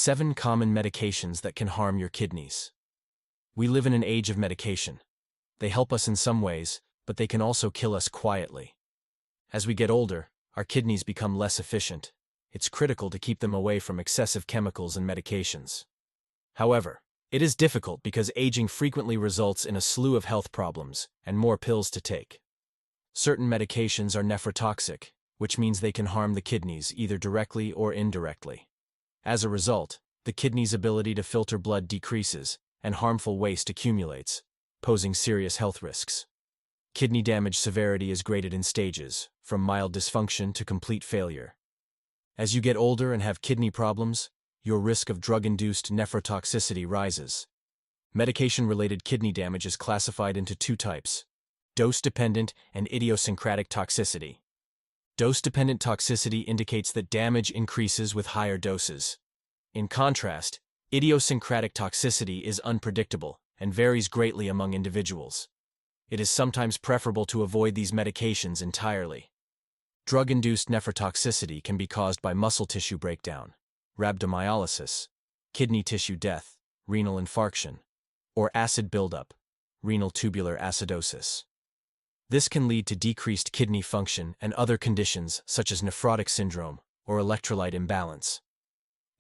7 common medications that can harm your kidneys. We live in an age of medication. They help us in some ways, but they can also kill us quietly. As we get older, our kidneys become less efficient. It's critical to keep them away from excessive chemicals and medications. However, it is difficult because aging frequently results in a slew of health problems and more pills to take. Certain medications are nephrotoxic, which means they can harm the kidneys either directly or indirectly. As a result, the kidney's ability to filter blood decreases, and harmful waste accumulates, posing serious health risks. Kidney damage severity is graded in stages, from mild dysfunction to complete failure. As you get older and have kidney problems, your risk of drug-induced nephrotoxicity rises. Medication-related kidney damage is classified into 2 types: dose-dependent and idiosyncratic toxicity. Dose-dependent toxicity indicates that damage increases with higher doses. In contrast, idiosyncratic toxicity is unpredictable and varies greatly among individuals. It is sometimes preferable to avoid these medications entirely. Drug-induced nephrotoxicity can be caused by muscle tissue breakdown, rhabdomyolysis, kidney tissue death, renal infarction, or acid buildup, renal tubular acidosis. This can lead to decreased kidney function and other conditions such as nephrotic syndrome or electrolyte imbalance.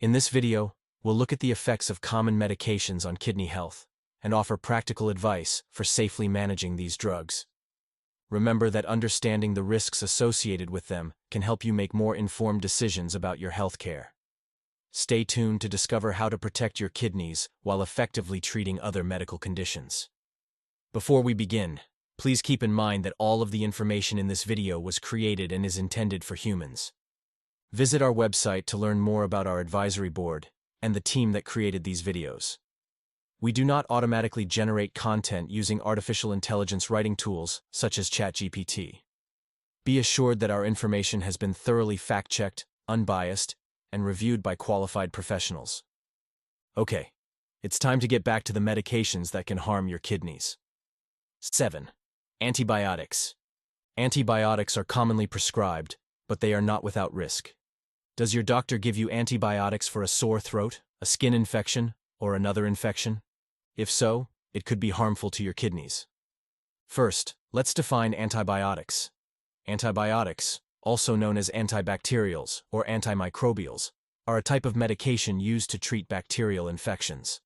In this video, we'll look at the effects of common medications on kidney health and offer practical advice for safely managing these drugs. Remember that understanding the risks associated with them can help you make more informed decisions about your health care. Stay tuned to discover how to protect your kidneys while effectively treating other medical conditions. Before we begin, please keep in mind that all of the information in this video was created and is intended for humans. Visit our website to learn more about our advisory board and the team that created these videos. We do not automatically generate content using artificial intelligence writing tools such as ChatGPT. Be assured that our information has been thoroughly fact-checked, unbiased, and reviewed by qualified professionals. Okay, it's time to get back to the medications that can harm your kidneys. 7. Antibiotics. Antibiotics are commonly prescribed, but they are not without risk. Does your doctor give you antibiotics for a sore throat, a skin infection, or another infection? If so, it could be harmful to your kidneys. First, let's define antibiotics. Antibiotics, also known as antibacterials or antimicrobials, are a type of medication used to treat bacterial infections.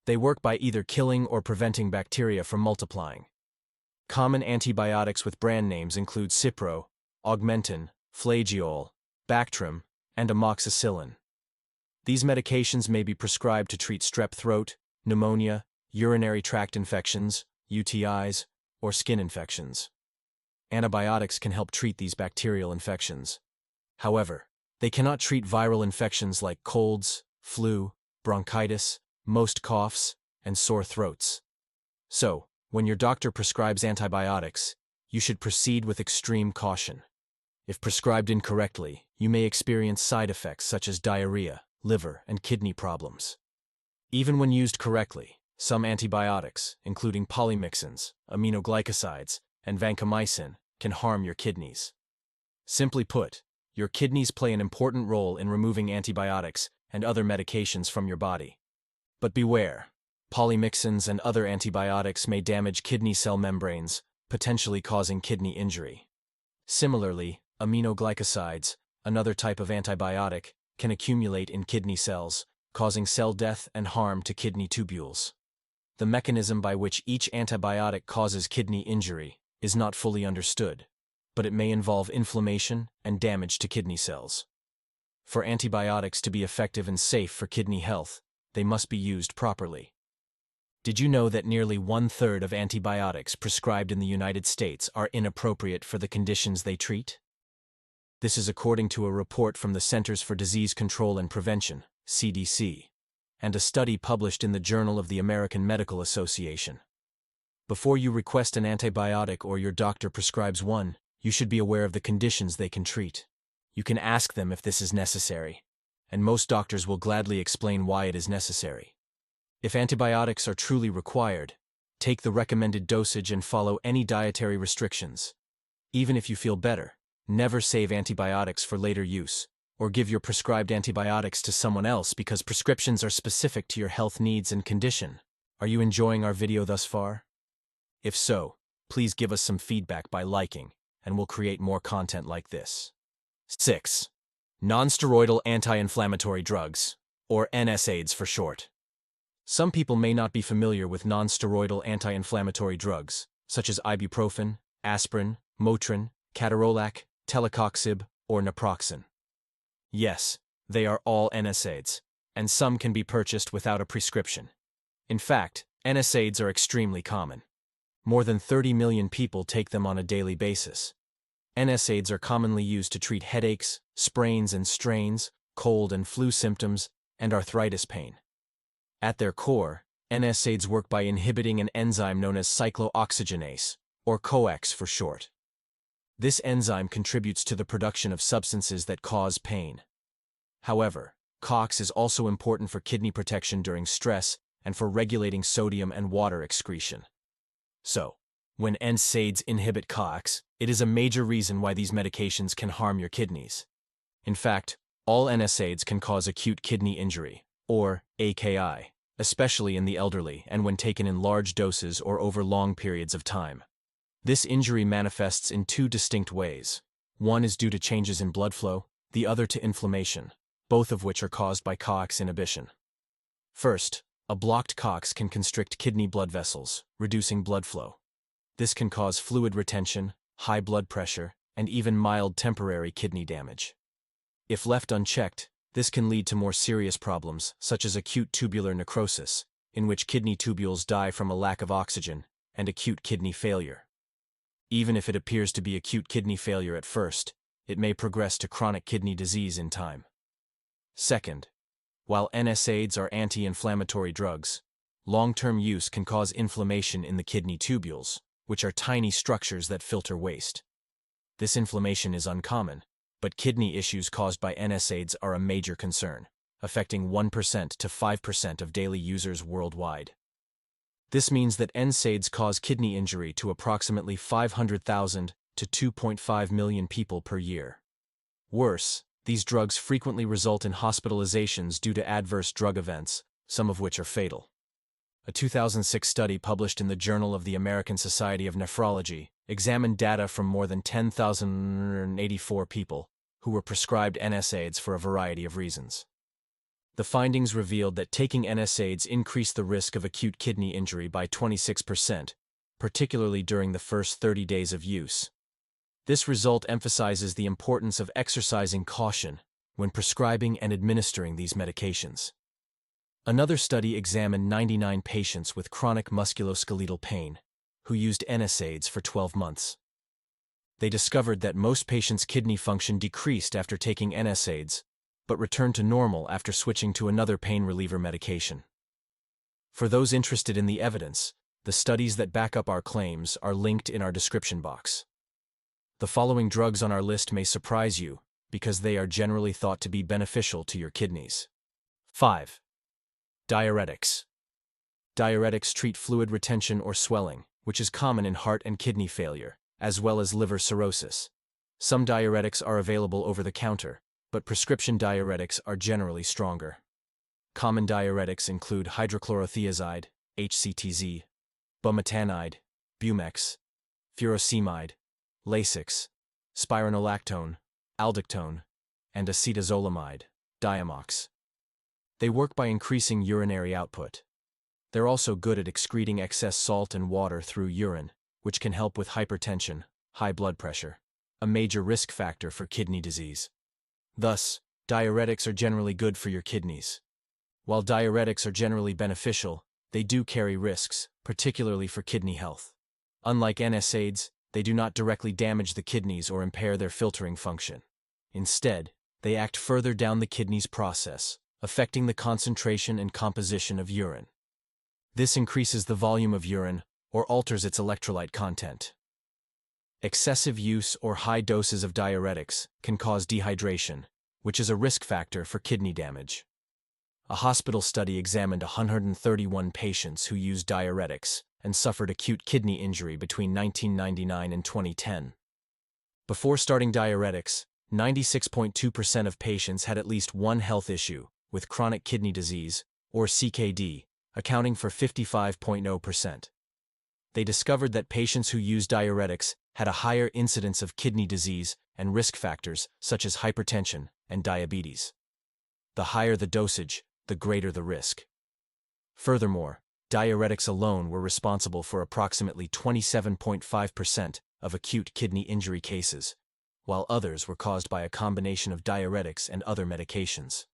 They work by either killing or preventing bacteria from multiplying. Common antibiotics with brand names include Cipro, Augmentin, Flagyl, Bactrim, and amoxicillin. These medications may be prescribed to treat strep throat, pneumonia, urinary tract infections, UTIs, or skin infections. Antibiotics can help treat these bacterial infections. However, they cannot treat viral infections like colds, flu, bronchitis, most coughs, and sore throats. So, when your doctor prescribes antibiotics, you should proceed with extreme caution. If prescribed incorrectly, you may experience side effects such as diarrhea, liver, and kidney problems. Even when used correctly, some antibiotics, including polymyxins, aminoglycosides, and vancomycin, can harm your kidneys. Simply put, your kidneys play an important role in removing antibiotics and other medications from your body. But beware, polymyxins and other antibiotics may damage kidney cell membranes, potentially causing kidney injury. Similarly, aminoglycosides, another type of antibiotic, can accumulate in kidney cells, causing cell death and harm to kidney tubules. The mechanism by which each antibiotic causes kidney injury is not fully understood, but it may involve inflammation and damage to kidney cells. For antibiotics to be effective and safe for kidney health, they must be used properly. Did you know that nearly 1/3 of antibiotics prescribed in the United States are inappropriate for the conditions they treat? This is according to a report from the Centers for Disease Control and Prevention, CDC, and a study published in the Journal of the American Medical Association. Before you request an antibiotic or your doctor prescribes one, you should be aware of the conditions they can treat. You can ask them if this is necessary, and most doctors will gladly explain why it is necessary. If antibiotics are truly required, take the recommended dosage and follow any dietary restrictions. Even if you feel better, never save antibiotics for later use, or give your prescribed antibiotics to someone else because prescriptions are specific to your health needs and condition. Are you enjoying our video thus far? If so, please give us some feedback by liking, and we'll create more content like this. 6. Non-steroidal anti-inflammatory drugs, or NSAIDs for short. Some people may not be familiar with non-steroidal anti-inflammatory drugs, such as ibuprofen, aspirin, Motrin, ketorolac, telecoxib, or naproxen. Yes, they are all NSAIDs, and some can be purchased without a prescription. In fact, NSAIDs are extremely common. More than 30 million people take them on a daily basis. NSAIDs are commonly used to treat headaches, sprains and strains, cold and flu symptoms, and arthritis pain. At their core, NSAIDs work by inhibiting an enzyme known as cyclooxygenase, or COX for short. This enzyme contributes to the production of substances that cause pain. However, COX is also important for kidney protection during stress and for regulating sodium and water excretion. So, when NSAIDs inhibit COX, it is a major reason why these medications can harm your kidneys. In fact, all NSAIDs can cause acute kidney injury, or AKI, especially in the elderly and when taken in large doses or over long periods of time. This injury manifests in two distinct ways. One is due to changes in blood flow, the other to inflammation, both of which are caused by COX inhibition. First, a blocked COX can constrict kidney blood vessels, reducing blood flow. This can cause fluid retention, high blood pressure, and even mild temporary kidney damage. If left unchecked, this can lead to more serious problems, such as acute tubular necrosis, in which kidney tubules die from a lack of oxygen, and acute kidney failure. Even if it appears to be acute kidney failure at first, it may progress to chronic kidney disease in time. Second, while NSAIDs are anti-inflammatory drugs, long-term use can cause inflammation in the kidney tubules, which are tiny structures that filter waste. This inflammation is uncommon, but kidney issues caused by NSAIDs are a major concern, affecting 1% to 5% of daily users worldwide. This means that NSAIDs cause kidney injury to approximately 500,000 to 2.5 million people per year. Worse, these drugs frequently result in hospitalizations due to adverse drug events, some of which are fatal. A 2006 study published in the Journal of the American Society of Nephrology examined data from more than 10,084 people who were prescribed NSAIDs for a variety of reasons. The findings revealed that taking NSAIDs increased the risk of acute kidney injury by 26%, particularly during the first 30 days of use. This result emphasizes the importance of exercising caution when prescribing and administering these medications. Another study examined 99 patients with chronic musculoskeletal pain who used NSAIDs for 12 months. They discovered that most patients' kidney function decreased after taking NSAIDs, but returned to normal after switching to another pain reliever medication. For those interested in the evidence, the studies that back up our claims are linked in our description box. The following drugs on our list may surprise you because they are generally thought to be beneficial to your kidneys. 5. Diuretics. Diuretics treat fluid retention or swelling, which is common in heart and kidney failure, as well as liver cirrhosis. Some diuretics are available over the counter, but prescription diuretics are generally stronger. Common diuretics include hydrochlorothiazide, HCTZ, bumetanide, Bumex, furosemide, Lasix, spironolactone, aldactone, and acetazolamide, Diamox. They work by increasing urinary output. They're also good at excreting excess salt and water through urine, which can help with hypertension, high blood pressure, a major risk factor for kidney disease. Thus, diuretics are generally good for your kidneys. While diuretics are generally beneficial, they do carry risks, particularly for kidney health. Unlike NSAIDs, they do not directly damage the kidneys or impair their filtering function. Instead, they act further down the kidneys process, affecting the concentration and composition of urine. This increases the volume of urine or alters its electrolyte content. Excessive use or high doses of diuretics can cause dehydration, which is a risk factor for kidney damage. A hospital study examined 131 patients who used diuretics and suffered acute kidney injury between 1999 and 2010. Before starting diuretics, 96.2% of patients had at least one health issue, with chronic kidney disease, or CKD, accounting for 55.0%. They discovered that patients who used diuretics had a higher incidence of kidney disease and risk factors such as hypertension and diabetes. The higher the dosage, the greater the risk. Furthermore, diuretics alone were responsible for approximately 27.5% of acute kidney injury cases, while others were caused by a combination of diuretics and other medications.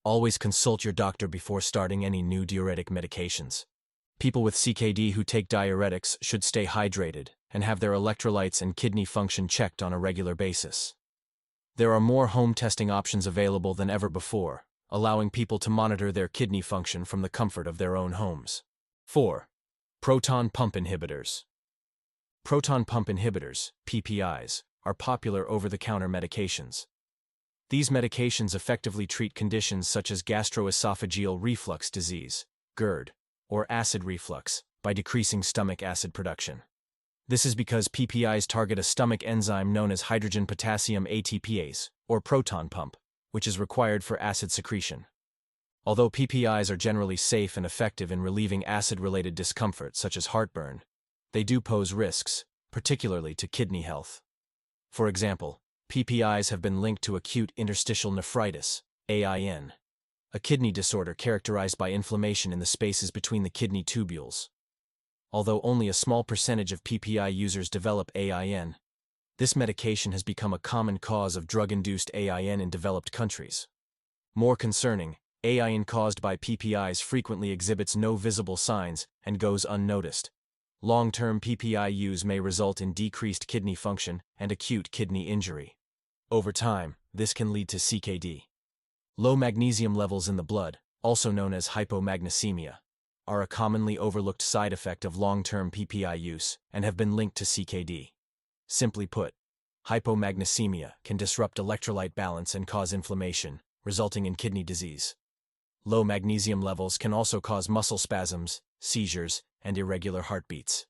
Always consult your doctor before starting any new diuretic medications. People with CKD who take diuretics should stay hydrated and have their electrolytes and kidney function checked on a regular basis. There are more home testing options available than ever before, allowing people to monitor their kidney function from the comfort of their own homes. 4. Proton pump inhibitors. Proton pump inhibitors, PPIs, are popular over-the-counter medications. These medications effectively treat conditions such as gastroesophageal reflux disease, GERD, or acid reflux, by decreasing stomach acid production. This is because PPIs target a stomach enzyme known as hydrogen potassium ATPase, or proton pump, which is required for acid secretion. Although PPIs are generally safe and effective in relieving acid-related discomfort such as heartburn, they do pose risks, particularly to kidney health. For example, PPIs have been linked to acute interstitial nephritis, AIN, a kidney disorder characterized by inflammation in the spaces between the kidney tubules. Although only a small percentage of PPI users develop AIN, this medication has become a common cause of drug-induced AIN in developed countries. More concerning, AIN caused by PPIs frequently exhibits no visible signs and goes unnoticed. Long-term PPI use may result in decreased kidney function and acute kidney injury. Over time, this can lead to CKD. Low magnesium levels in the blood, also known as hypomagnesemia, are a commonly overlooked side effect of long-term PPI use and have been linked to CKD. Simply put, hypomagnesemia can disrupt electrolyte balance and cause inflammation, resulting in kidney disease. Low magnesium levels can also cause muscle spasms, seizures, and irregular heartbeats.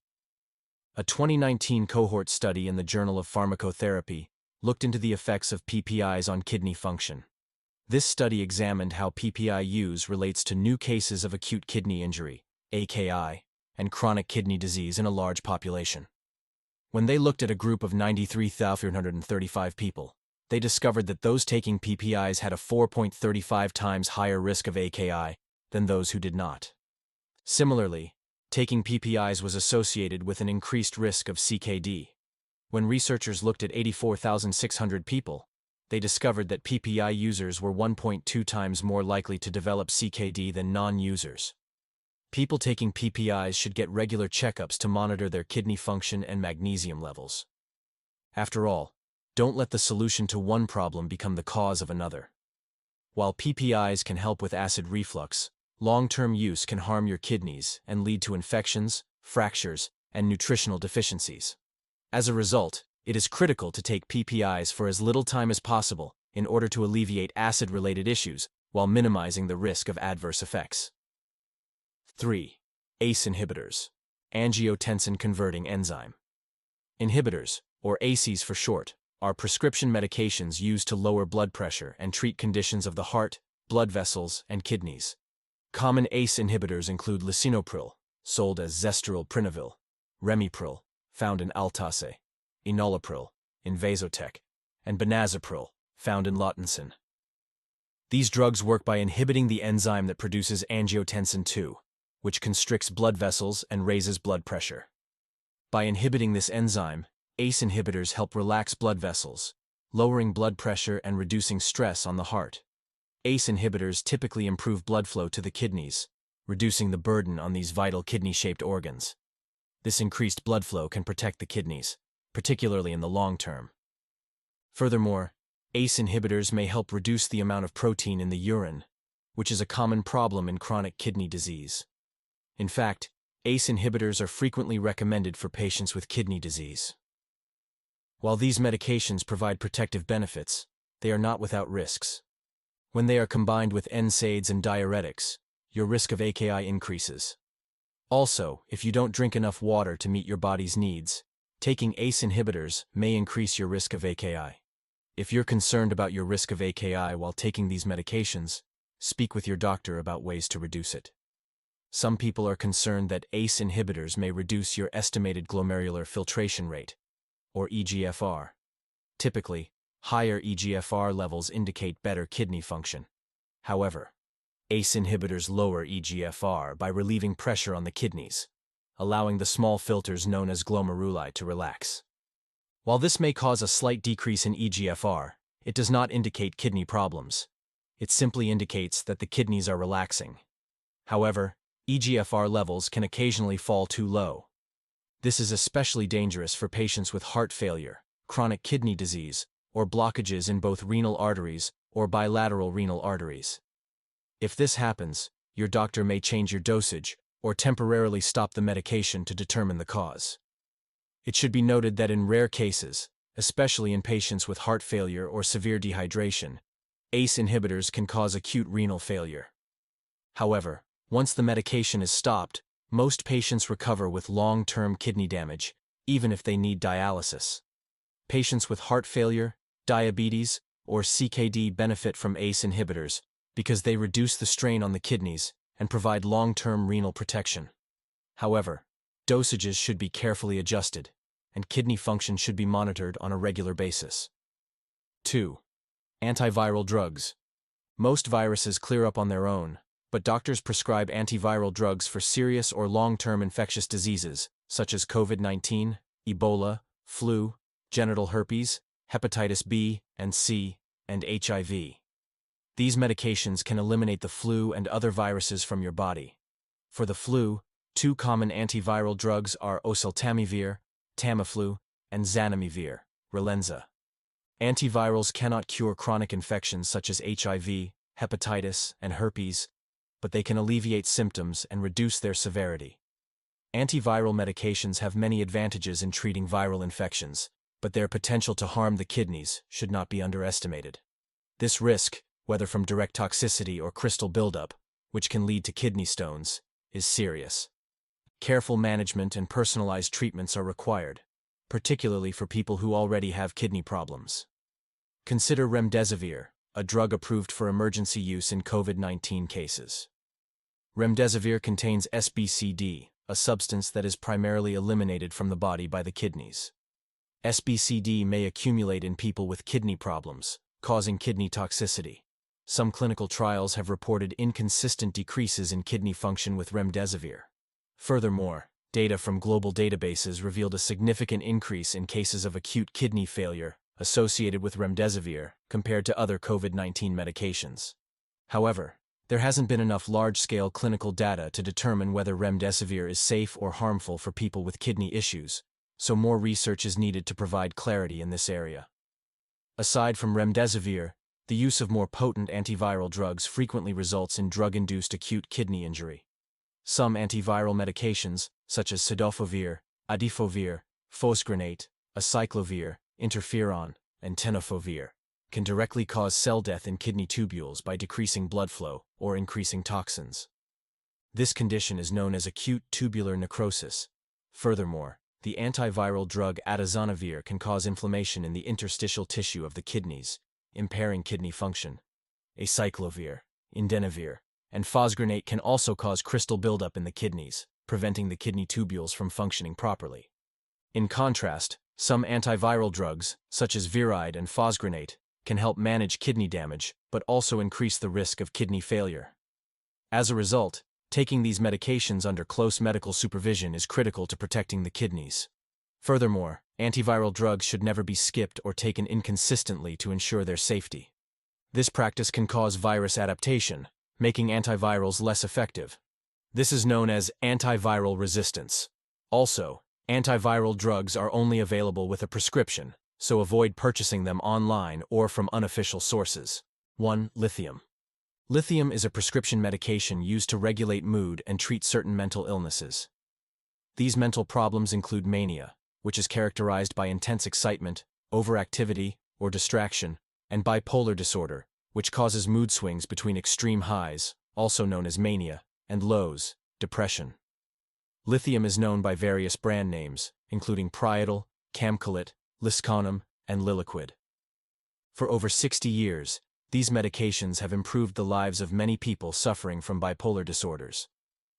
A 2019 cohort study in the Journal of Pharmacotherapy looked into the effects of PPIs on kidney function. This study examined how PPI use relates to new cases of acute kidney injury, AKI, and chronic kidney disease in a large population. When they looked at a group of 93,335 people, they discovered that those taking PPIs had a 4.35 times higher risk of AKI than those who did not. Similarly, taking PPIs was associated with an increased risk of CKD. When researchers looked at 84,600 people, they discovered that PPI users were 1.2 times more likely to develop CKD than non-users. People taking PPIs should get regular checkups to monitor their kidney function and magnesium levels. After all, don't let the solution to one problem become the cause of another. While PPIs can help with acid reflux, long-term use can harm your kidneys and lead to infections, fractures, and nutritional deficiencies. As a result, it is critical to take PPIs for as little time as possible in order to alleviate acid-related issues while minimizing the risk of adverse effects. 3. ACE inhibitors, angiotensin-converting enzyme. Inhibitors, or ACEs for short, are prescription medications used to lower blood pressure and treat conditions of the heart, blood vessels, and kidneys. Common ACE inhibitors include lisinopril, sold as zestril-prinavil, remipril, found in Altace, enalapril, in Vasotec, and benazepril, found in Lautensin. These drugs work by inhibiting the enzyme that produces angiotensin II, which constricts blood vessels and raises blood pressure. By inhibiting this enzyme, ACE inhibitors help relax blood vessels, lowering blood pressure and reducing stress on the heart. ACE inhibitors typically improve blood flow to the kidneys, reducing the burden on these vital kidney-shaped organs. This increased blood flow can protect the kidneys, particularly in the long term. Furthermore, ACE inhibitors may help reduce the amount of protein in the urine, which is a common problem in chronic kidney disease. In fact, ACE inhibitors are frequently recommended for patients with kidney disease. While these medications provide protective benefits, they are not without risks. When they are combined with NSAIDs and diuretics, your risk of AKI increases. Also, if you don't drink enough water to meet your body's needs, taking ACE inhibitors may increase your risk of AKI. If you're concerned about your risk of AKI while taking these medications, speak with your doctor about ways to reduce it. Some people are concerned that ACE inhibitors may reduce your estimated glomerular filtration rate, or eGFR. Typically, higher eGFR levels indicate better kidney function. However, ACE inhibitors lower eGFR by relieving pressure on the kidneys, allowing the small filters known as glomeruli to relax. While this may cause a slight decrease in eGFR, it does not indicate kidney problems. It simply indicates that the kidneys are relaxing. However, eGFR levels can occasionally fall too low. This is especially dangerous for patients with heart failure, chronic kidney disease, or blockages in both renal arteries or bilateral renal arteries. If this happens, your doctor may change your dosage or temporarily stop the medication to determine the cause. It should be noted that in rare cases, especially in patients with heart failure or severe dehydration, ACE inhibitors can cause acute renal failure. However, once the medication is stopped, most patients recover with long-term kidney damage, even if they need dialysis. Patients with heart failure, diabetes, or CKD benefit from ACE inhibitors because they reduce the strain on the kidneys and provide long-term renal protection. However, dosages should be carefully adjusted, and kidney function should be monitored on a regular basis. 2. Antiviral drugs. Most viruses clear up on their own, but doctors prescribe antiviral drugs for serious or long-term infectious diseases, such as COVID-19, Ebola, flu, genital herpes, hepatitis B and C, and HIV. These medications can eliminate the flu and other viruses from your body. For the flu, two common antiviral drugs are oseltamivir, Tamiflu, and zanamivir, Relenza. Antivirals cannot cure chronic infections such as HIV, hepatitis, and herpes, but they can alleviate symptoms and reduce their severity. Antiviral medications have many advantages in treating viral infections, but their potential to harm the kidneys should not be underestimated. This risk, whether from direct toxicity or crystal buildup, which can lead to kidney stones, is serious. Careful management and personalized treatments are required, particularly for people who already have kidney problems. Consider remdesivir, a drug approved for emergency use in COVID-19 cases. Remdesivir contains SBCD, a substance that is primarily eliminated from the body by the kidneys. SBCD may accumulate in people with kidney problems, causing kidney toxicity. Some clinical trials have reported inconsistent decreases in kidney function with remdesivir. Furthermore, data from global databases revealed a significant increase in cases of acute kidney failure associated with remdesivir compared to other COVID-19 medications. However, there hasn't been enough large-scale clinical data to determine whether remdesivir is safe or harmful for people with kidney issues, so more research is needed to provide clarity in this area. Aside from remdesivir, the use of more potent antiviral drugs frequently results in drug-induced acute kidney injury. Some antiviral medications, such as cidofovir, adifovir, fosgranate, acyclovir, interferon, and tenofovir, can directly cause cell death in kidney tubules by decreasing blood flow or increasing toxins. This condition is known as acute tubular necrosis. Furthermore, the antiviral drug atazanavir can cause inflammation in the interstitial tissue of the kidneys, impairing kidney function. Acyclovir, indinavir, and fosgranate can also cause crystal buildup in the kidneys, preventing the kidney tubules from functioning properly. In contrast, some antiviral drugs, such as viride and fosgranate, can help manage kidney damage but also increase the risk of kidney failure. As a result, taking these medications under close medical supervision is critical to protecting the kidneys. Furthermore, antiviral drugs should never be skipped or taken inconsistently to ensure their safety. This practice can cause virus adaptation, making antivirals less effective. This is known as antiviral resistance. Also, antiviral drugs are only available with a prescription, so avoid purchasing them online or from unofficial sources. 1. Lithium. Lithium is a prescription medication used to regulate mood and treat certain mental illnesses. These mental problems include mania, which is characterized by intense excitement, overactivity, or distraction, and bipolar disorder, which causes mood swings between extreme highs, also known as mania, and lows, depression. Lithium is known by various brand names, including Priatal, Camcolit, Lisconam, and Liliquid. For over 60 years, these medications have improved the lives of many people suffering from bipolar disorders.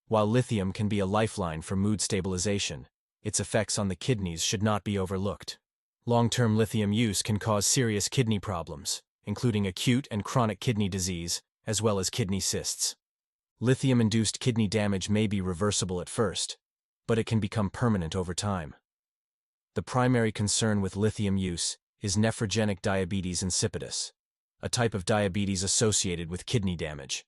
While lithium can be a lifeline for mood stabilization, its effects on the kidneys should not be overlooked. Long-term lithium use can cause serious kidney problems, including acute and chronic kidney disease, as well as kidney cysts. Lithium-induced kidney damage may be reversible at first, but it can become permanent over time. The primary concern with lithium use is nephrogenic diabetes insipidus, a type of diabetes associated with kidney damage.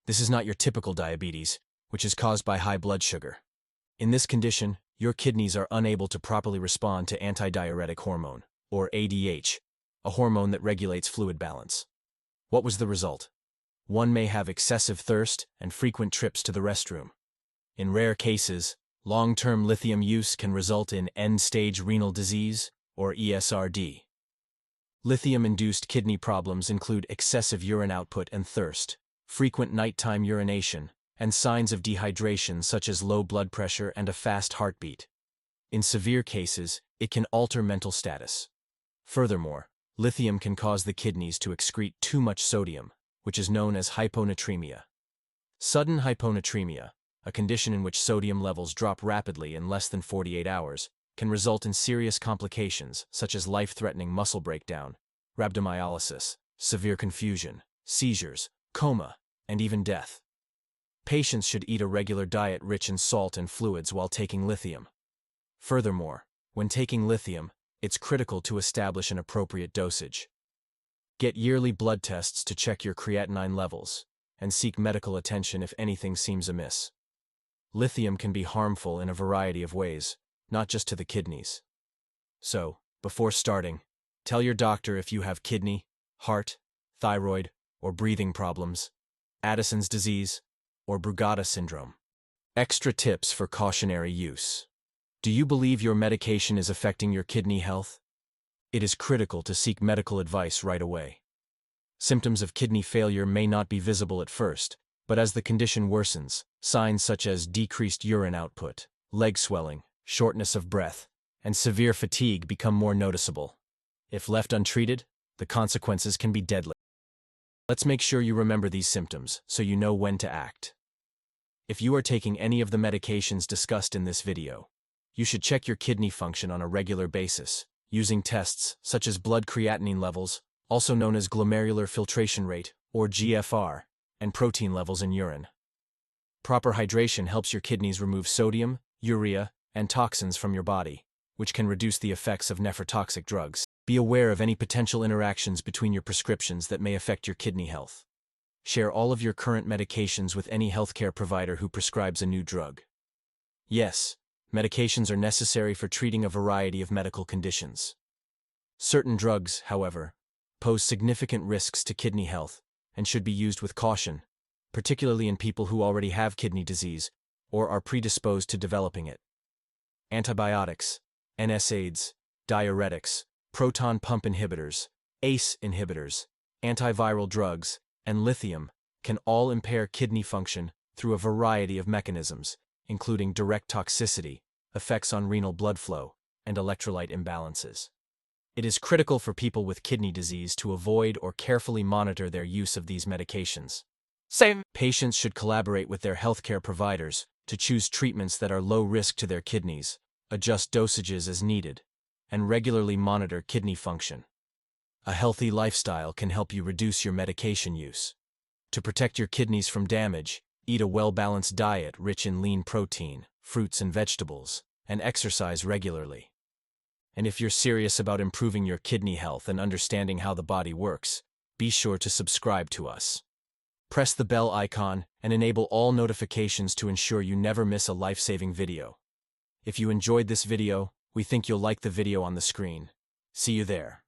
This is not your typical diabetes, which is caused by high blood sugar. In this condition, your kidneys are unable to properly respond to antidiuretic hormone, or ADH, a hormone that regulates fluid balance. What was the result? One may have excessive thirst and frequent trips to the restroom. In rare cases, long-term lithium use can result in end-stage renal disease, or ESRD. Lithium-induced kidney problems include excessive urine output and thirst, frequent nighttime urination, and signs of dehydration such as low blood pressure and a fast heartbeat. In severe cases, it can alter mental status. Furthermore, lithium can cause the kidneys to excrete too much sodium, which is known as hyponatremia. Sudden hyponatremia, a condition in which sodium levels drop rapidly in less than 48 hours, can result in serious complications such as life-threatening muscle breakdown, rhabdomyolysis, severe confusion, seizures, coma, and even death. Patients should eat a regular diet rich in salt and fluids while taking lithium. Furthermore, when taking lithium, it's critical to establish an appropriate dosage. Get yearly blood tests to check your creatinine levels, and seek medical attention if anything seems amiss. Lithium can be harmful in a variety of ways, not just to the kidneys. So, before starting, tell your doctor if you have kidney, heart, thyroid, or breathing problems, Addison's disease, or Brugada syndrome. Extra tips for cautionary use. Do you believe your medication is affecting your kidney health? It is critical to seek medical advice right away. Symptoms of kidney failure may not be visible at first, but as the condition worsens, signs such as decreased urine output, leg swelling, shortness of breath, and severe fatigue become more noticeable. If left untreated, the consequences can be deadly. Let's make sure you remember these symptoms so you know when to act. If you are taking any of the medications discussed in this video, you should check your kidney function on a regular basis, using tests such as blood creatinine levels, also known as glomerular filtration rate, or GFR, and protein levels in urine. Proper hydration helps your kidneys remove sodium, urea, and toxins from your body, which can reduce the effects of nephrotoxic drugs. Be aware of any potential interactions between your prescriptions that may affect your kidney health. Share all of your current medications with any healthcare provider who prescribes a new drug. Yes, medications are necessary for treating a variety of medical conditions. Certain drugs, however, pose significant risks to kidney health and should be used with caution, particularly in people who already have kidney disease or are predisposed to developing it. Antibiotics, NSAIDs, diuretics, proton pump inhibitors, ACE inhibitors, antiviral drugs, and lithium can all impair kidney function through a variety of mechanisms, including direct toxicity, effects on renal blood flow, and electrolyte imbalances. It is critical for people with kidney disease to avoid or carefully monitor their use of these medications. Patients should collaborate with their healthcare providers to choose treatments that are low risk to their kidneys, adjust dosages as needed, and regularly monitor kidney function. A healthy lifestyle can help you reduce your medication use. To protect your kidneys from damage, eat a well-balanced diet rich in lean protein, fruits and vegetables, and exercise regularly. And if you're serious about improving your kidney health and understanding how the body works, be sure to subscribe to us. Press the bell icon and enable all notifications to ensure you never miss a life-saving video. If you enjoyed this video, we think you'll like the video on the screen. See you there.